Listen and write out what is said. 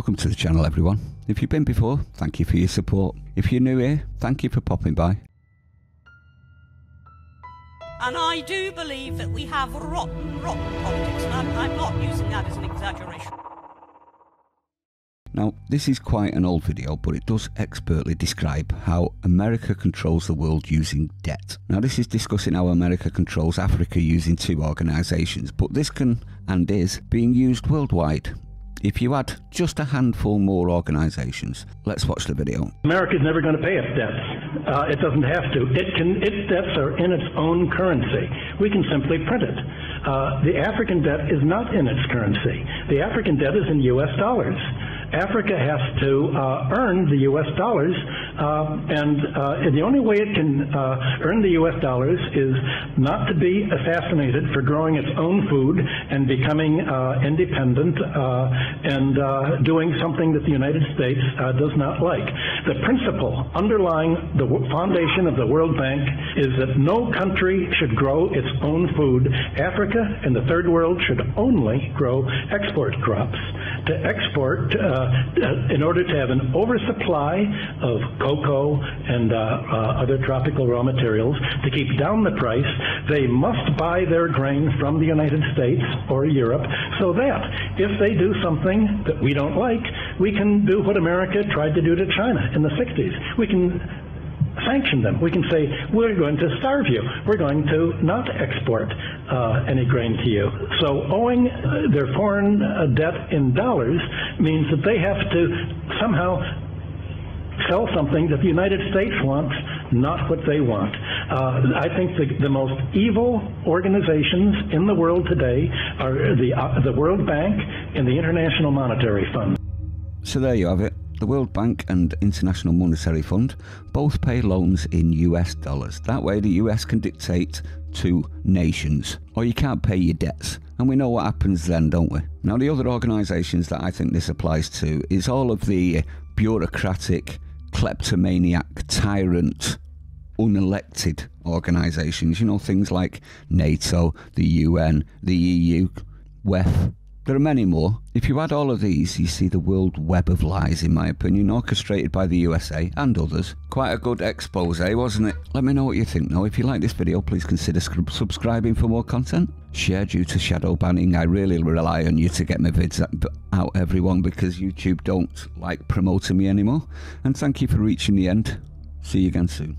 Welcome to the channel, everyone. If you've been before, thank you for your support. If you're new here, thank you for popping by. And I do believe that we have rotten politics, and I'm not using that as an exaggeration. Now, this is quite an old video, but it does expertly describe how America controls the world using debt. Now, this is discussing how America controls Africa using two organisations, but this can and is being used worldwide. If you had just a handful more organisations, let's watch the video. America's never going to pay its debts. It doesn't have to. Its debts are in its own currency. We can simply print it. The African debt is not in its currency. The African debt is in U.S. dollars. Africa has to earn the U.S. dollars, and the only way it can earn the U.S. dollars is not to be assassinated for growing its own food and becoming independent and doing something that the United States does not like. The principle underlying the foundation of the World Bank is that no country should grow its own food. Africa and the Third World should only grow export crops. To export, in order to have an oversupply of cocoa and other tropical raw materials, to keep down the price, they must buy their grain from the United States or Europe, so that if they do something that we don't like, we can do what America tried to do to China in the 60s. We can sanction them. We can say, we're going to starve you. We're going to not export any grain to you. So owing their foreign debt in dollars means that they have to somehow sell something that the United States wants, not what they want. I think the most evil organizations in the world today are the World Bank and the International Monetary Fund. So there you have it. The World Bank and International Monetary Fund both pay loans in US dollars. That way the US can dictate to nations, or you can't pay your debts. And we know what happens then, don't we? Now, the other organisations that I think this applies to is all of the bureaucratic, kleptomaniac, tyrant, unelected organisations. You know, things like NATO, the UN, the EU, WEF. There are many more. If you add all of these, you see the world web of lies, in my opinion, orchestrated by the USA and others. Quite a good expose, wasn't it? Let me know what you think, though. If you like this video, please consider subscribing for more content. Share due to shadow banning. I really rely on you to get my vids out, everyone, because YouTube don't like promoting me anymore. And thank you for reaching the end. See you again soon.